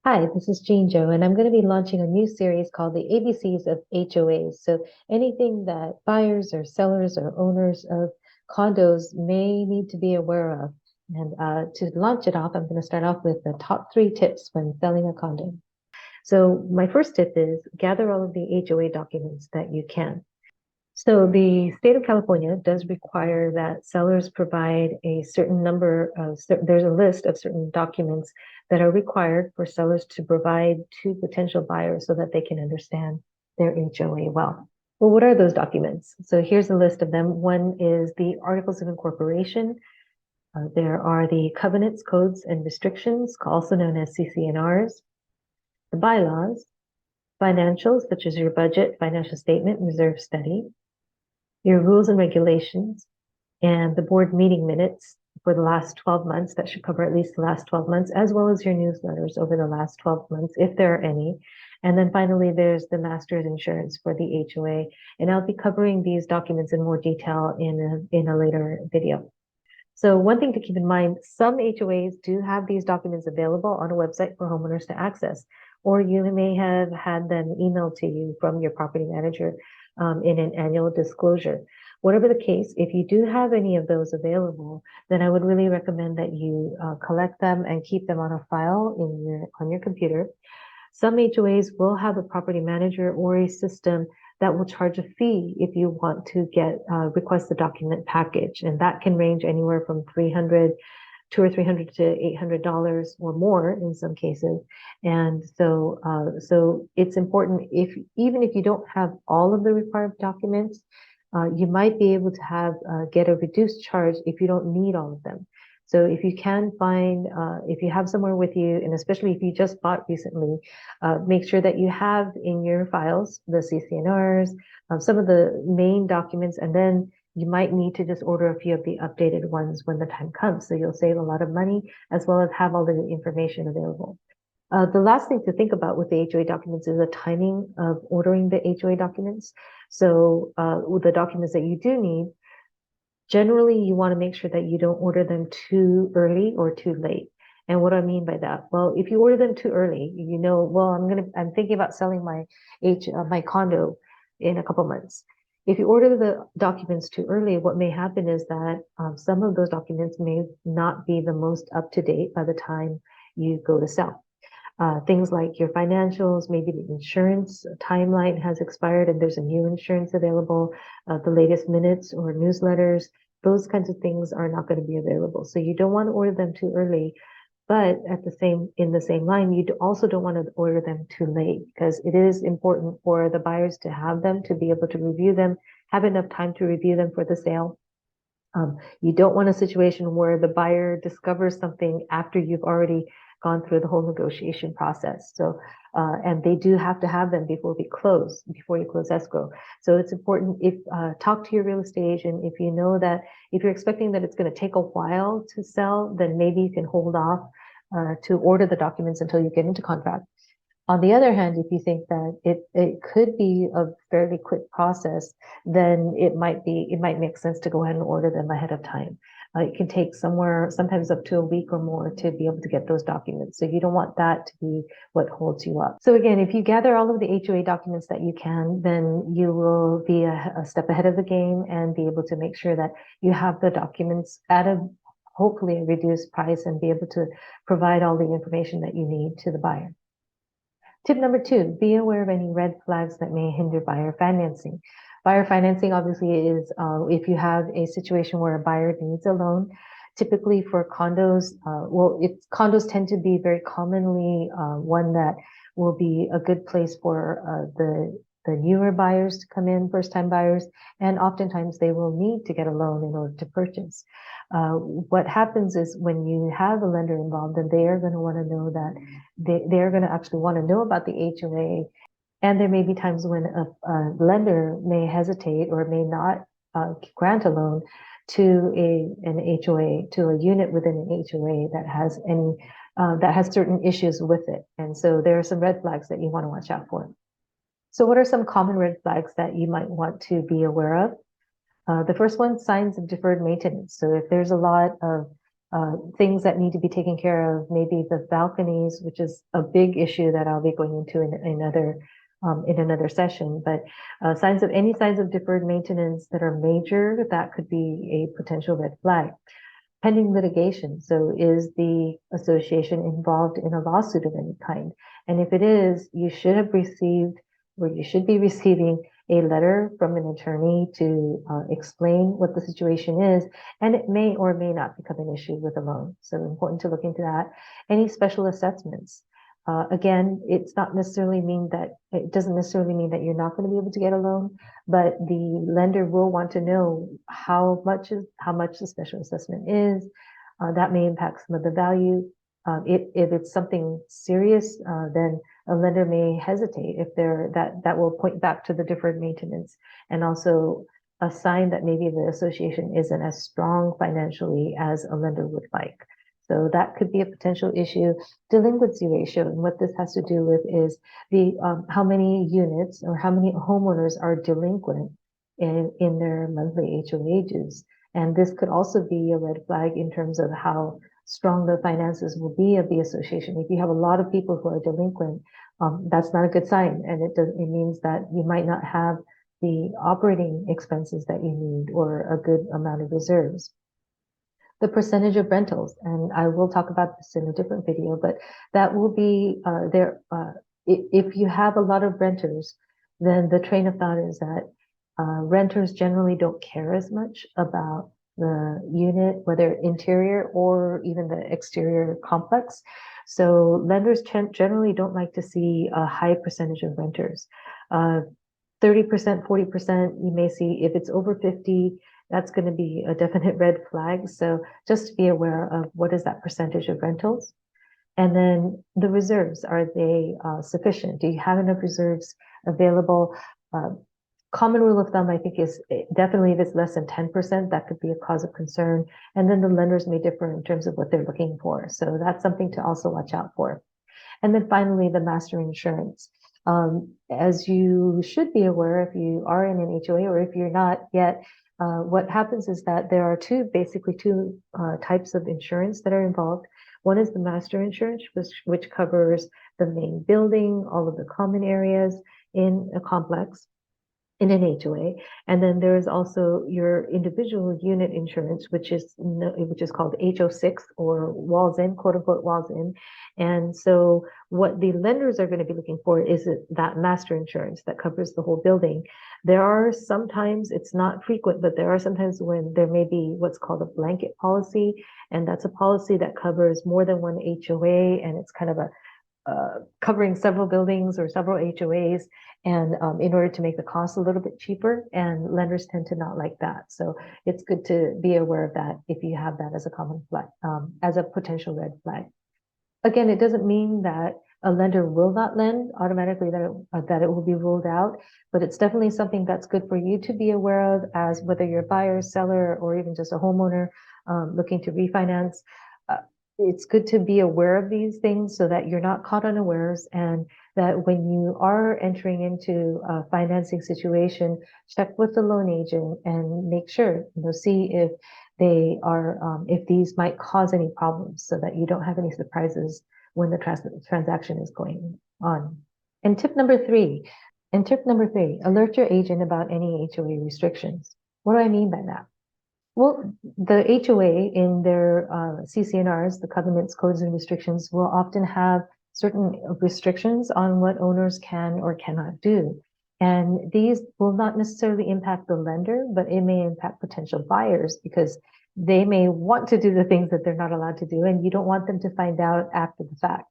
Hi, this is Jean Jo, and I'm going to be launching a new series called the ABCs of HOAs. So anything that buyers or sellers or owners of condos may need to be aware of. And to launch it off, I'm going to start off with the top 3 tips when selling a condo. So my first tip is gather all of the HOA documents that you can. So the state of California does require that sellers provide a certain number of, there's a list of certain documents that are required for sellers to provide to potential buyers so that they can understand their HOA well. Well, what are those documents? So here's a list of them. One is the Articles of Incorporation. There are the Covenants, Codes, and Restrictions, also known as CC&Rs, the bylaws, financials, such as your budget, financial statement, reserve study, your rules and regulations, and the board meeting minutes for the last 12 months. That should cover at least the last 12 months, as well as your newsletters over the last 12 months, if there are any. And then finally, there's the master's insurance for the HOA. And I'll be covering these documents in more detail in a later video. So one thing to keep in mind, some HOAs do have these documents available on a website for homeowners to access, or you may have had them emailed to you from your property manager in an annual disclosure. Whatever the case, if you do have any of those available, then I would really recommend that you collect them and keep them on a file on your computer. Some HOAs will have a property manager or a system that will charge a fee if you want to request the document package, and that can range anywhere from $200 or $300 to $800 or more in some cases. And so it's important, even if you don't have all of the required documents, you might be able to get a reduced charge if you don't need all of them. So if you can find, if you have somewhere with you, and especially if you just bought recently, make sure that you have in your files the CC&Rs, some of the main documents, and then you might need to just order a few of the updated ones when the time comes. So you'll save a lot of money as well as have all the information available. The last thing to think about with the HOA documents is the timing of ordering the HOA documents. So with the documents that you do need, generally you want to make sure that you don't order them too early or too late. And what do I mean by that? Well, if you order them too early, well, I'm thinking about selling my condo in a couple months. If you order the documents too early, what may happen is that some of those documents may not be the most up to date by the time you go to sell. Things like your financials, maybe the insurance timeline has expired and there's a new insurance available, the latest minutes or newsletters, those kinds of things are not going to be available. So you don't want to order them too early, but in the same line, you also don't want to order them too late, because it is important for the buyers to have them, to be able to review them, have enough time to review them for the sale. You don't want a situation where the buyer discovers something after you've already gone through the whole negotiation process. So, and they do have to have them before you close escrow. So it's important talk to your real estate agent. If you know that, if you're expecting that it's going to take a while to sell, then maybe you can hold off to order the documents until you get into contract. On the other hand, if you think that it could be a fairly quick process, then it might make sense to go ahead and order them ahead of time. It can take sometimes up to a week or more to be able to get those documents. So you don't want that to be what holds you up. So again, if you gather all of the HOA documents that you can, then you will be a step ahead of the game and be able to make sure that you have the documents at hopefully a reduced price and be able to provide all the information that you need to the buyer. Tip number 2, be aware of any red flags that may hinder buyer financing. Buyer financing obviously is if you have a situation where a buyer needs a loan. Typically for condos, condos tend to be very commonly one that will be a good place for the newer buyers to come in, first-time buyers, and oftentimes they will need to get a loan in order to purchase. What happens is when you have a lender involved, then they are going to want to know that they're going to actually want to know about the HOA. And there may be times when a lender may hesitate or may not grant a loan to an HOA, to a unit within an HOA that has certain issues with it. And so there are some red flags that you want to watch out for. So what are some common red flags that you might want to be aware of? The first one, signs of deferred maintenance. So if there's a lot of things that need to be taken care of, maybe the balconies, which is a big issue that I'll be going into in another session. But any signs of deferred maintenance that are major, that could be a potential red flag. Pending litigation. So is the association involved in a lawsuit of any kind? And if it is, you should have received, or you should be receiving, a letter from an attorney to explain what the situation is, and it may or may not become an issue with a loan. So important to look into that. Any special assessments. Again, it doesn't necessarily mean that you're not going to be able to get a loan, but the lender will want to know how much the special assessment is. That may impact some of the value. If it's something serious, then a lender may hesitate if that will point back to the deferred maintenance, and also a sign that maybe the association isn't as strong financially as a lender would like. So that could be a potential issue. Delinquency ratio, and what this has to do with is the how many units or how many homeowners are delinquent in their monthly HOA dues. And this could also be a red flag in terms of how strong the finances will be of the association. If you have a lot of people who are delinquent, that's not a good sign, and it means that you might not have the operating expenses that you need or a good amount of reserves. The percentage of rentals, and I will talk about this in a different video, but that will be there. If you have a lot of renters, then the train of thought is that renters generally don't care as much about the unit, whether interior or even the exterior complex. So lenders generally don't like to see a high percentage of renters. 30%, 40%, you may see. If it's over 50, that's going to be a definite red flag. So just to be aware of what is that percentage of rentals. And then the reserves, are they sufficient? Do you have enough reserves available? Common rule of thumb, I think, is definitely if it's less than 10%, that could be a cause of concern. And then the lenders may differ in terms of what they're looking for. So that's something to also watch out for. And then finally, the master insurance. As you should be aware, if you are in an HOA or if you're not yet, what happens is that there are basically two types of insurance that are involved. One is the master insurance, which covers the main building, all of the common areas in a complex, in an HOA. And then there is also your individual unit insurance, which is called HO6, or walls in, quote unquote, walls in. And so what the lenders are going to be looking for is that master insurance that covers the whole building. There are sometimes, it's not frequent, but there are sometimes when there may be what's called a blanket policy. And that's a policy that covers more than one HOA, and it's kind of covering several buildings or several HOAs, and in order to make the cost a little bit cheaper, and lenders tend to not like that. So it's good to be aware of that if you have that as a common flag, as a potential red flag. Again, it doesn't mean that a lender will not lend automatically, that it will be ruled out, but it's definitely something that's good for you to be aware of, as whether you're a buyer, seller, or even just a homeowner looking to refinance. It's good to be aware of these things so that you're not caught unawares, and that when you are entering into a financing situation, check with the loan agent and make sure, see if they are, if these might cause any problems, so that you don't have any surprises when the transaction is going on. And tip number three, alert your agent about any HOA restrictions. What do I mean by that? Well, the HOA in their CC&Rs, the covenants, codes, and restrictions, will often have certain restrictions on what owners can or cannot do. And these will not necessarily impact the lender, but it may impact potential buyers, because they may want to do the things that they're not allowed to do, and you don't want them to find out after the fact.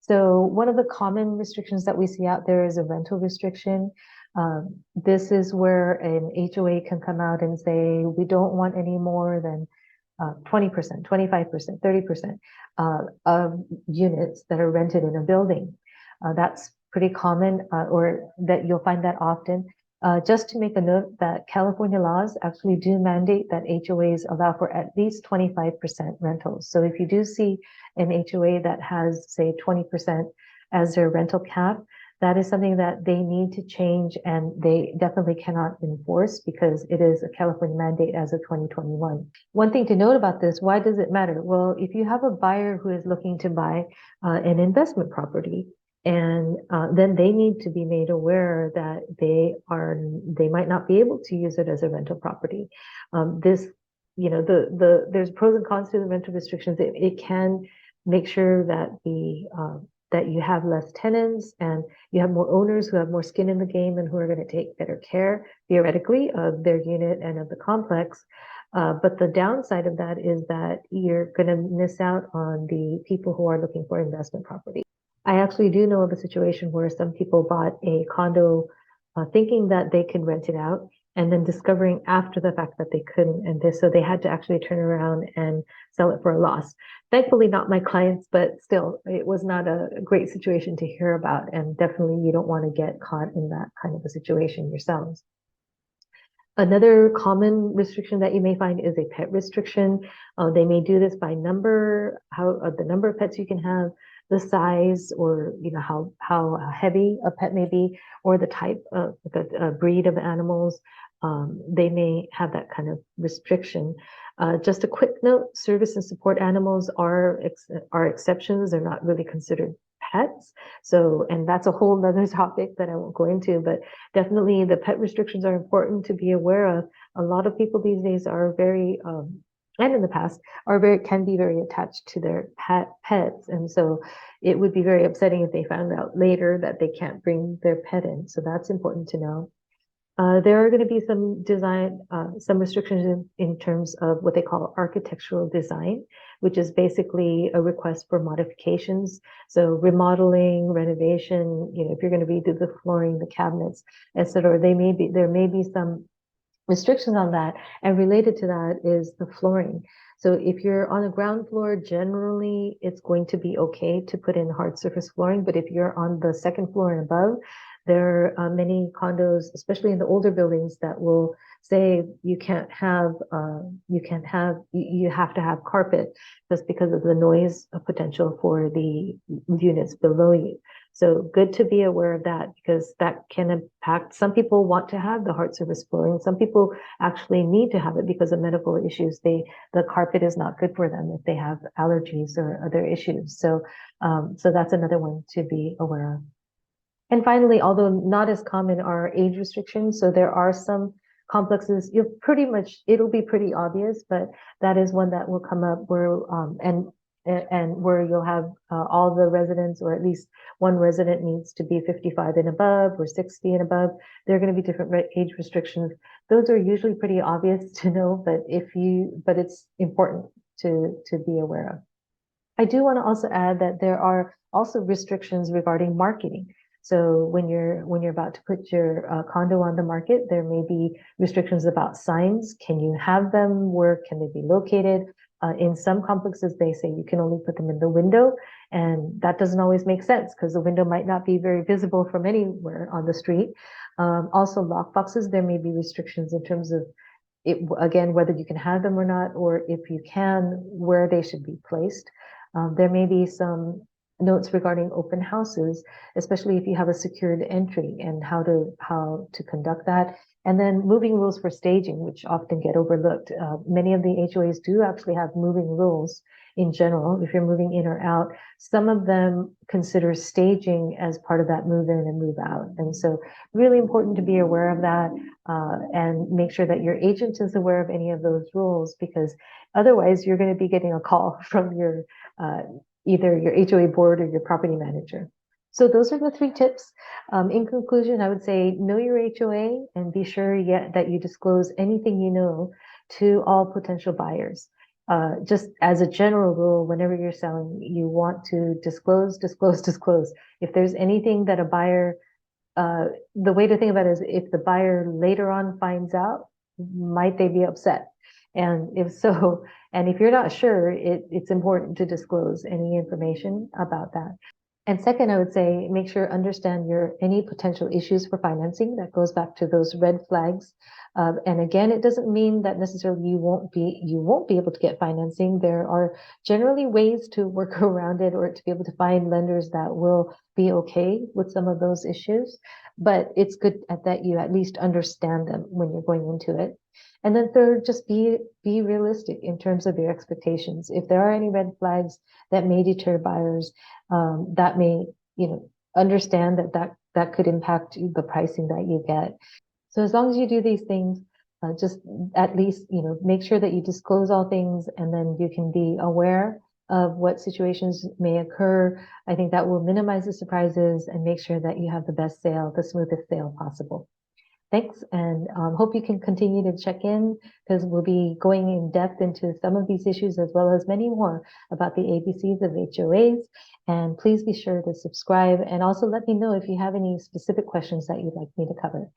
So one of the common restrictions that we see out there is a rental restriction. This is where an HOA can come out and say, we don't want any more than 20%, 25%, 30% of units that are rented in a building. That's pretty common, or that you'll find that often. Just to make a note that California laws actually do mandate that HOAs allow for at least 25% rentals. So if you do see an HOA that has, say, 20% as their rental cap, that is something that they need to change, and they definitely cannot enforce because it is a California mandate as of 2021. One thing to note about this, why does it matter? Well, if you have a buyer who is looking to buy an investment property, and then they need to be made aware that they might not be able to use it as a rental property. This, there's pros and cons to the rental restrictions. It can make sure that that you have less tenants and you have more owners who have more skin in the game and who are going to take better care, theoretically, of their unit and of the complex. But the downside of that is that you're going to miss out on the people who are looking for investment property. I actually do know of a situation where some people bought a condo thinking that they could rent it out, and then discovering after the fact that they couldn't, so they had to actually turn around and sell it for a loss. Thankfully, not my clients, but still, it was not a great situation to hear about, and definitely you don't want to get caught in that kind of a situation yourselves. Another common restriction that you may find is a pet restriction. They may do this by number, the number of pets you can have, the size, or how heavy a pet may be, or the type of the breed of animals. They may have that kind of restriction. Just a quick note: service and support animals are exceptions. They're not really considered pets. So, and that's a whole nother topic that I won't go into, but definitely the pet restrictions are important to be aware of. A lot of people these days are very, and in the past, can be very attached to their pets. And so it would be very upsetting if they found out later that they can't bring their pet in. So that's important to know. There are going to be some restrictions in terms of what they call architectural design, which is basically a request for modifications. So remodeling, renovation, if you're going to redo the flooring, the cabinets, etc., there may be some restrictions on that. And related to that is the flooring. So if you're on the ground floor, generally it's going to be okay to put in hard surface flooring. But if you're on the second floor and above, there are many condos, especially in the older buildings, that will say you have to have carpet just because of the noise potential for the units below you. So good to be aware of that, because that can impact. Some people want to have the hard surface flooring. Some people actually need to have it because of medical issues. The carpet is not good for them if they have allergies or other issues. So that's another one to be aware of. And finally, although not as common, are age restrictions. So there are some complexes, it'll be pretty obvious, but that is one that will come up where, and where you'll have all the residents, or at least one resident, needs to be 55 and above or 60 and above. There are going to be different age restrictions. Those are usually pretty obvious to know, but it's important to be aware of. I do want to also add that there are also restrictions regarding marketing. So when you're about to put your condo on the market, there may be restrictions about signs. Can you have them? Where can they be located? In some complexes, they say you can only put them in the window, and that doesn't always make sense because the window might not be very visible from anywhere on the street. Also, lock boxes, there may be restrictions in terms of again, whether you can have them or not, or if you can, where they should be placed. There may be some notes regarding open houses, especially if you have a secured entry, and how to conduct that. And then moving rules for staging, which often get overlooked. Many of the HOAs do actually have moving rules in general. If you're moving in or out, some of them consider staging as part of that move in and move out. And so really important to be aware of that, and make sure that your agent is aware of any of those rules, because otherwise you're going to be getting a call from your either your HOA board or your property manager. So those are the 3 tips. In conclusion, I would say know your HOA and be sure that you disclose anything you know to all potential buyers. Just as a general rule, whenever you're selling, you want to disclose. If there's anything that a buyer, the way to think about it is, if the buyer later on finds out, might they be upset? And if so, and if you're not sure, it's important to disclose any information about that. And second, I would say make sure understand any potential issues for financing. That goes back to those red flags And again, it doesn't mean that necessarily you won't be able to get financing. There are generally ways to work around it or to be able to find lenders that will be okay with some of those issues. But it's good that you at least understand them when you're going into it. And then third, just be realistic in terms of your expectations. If there are any red flags that may deter buyers, that may, understand that could impact the pricing that you get. So as long as you do these things, just at least, make sure that you disclose all things and then you can be aware of what situations may occur. I think that will minimize the surprises and make sure that you have the best sale, the smoothest sale possible. Thanks, and hope you can continue to check in because we'll be going in depth into some of these issues as well as many more about the ABCs of HOAs. And please be sure to subscribe and also let me know if you have any specific questions that you'd like me to cover.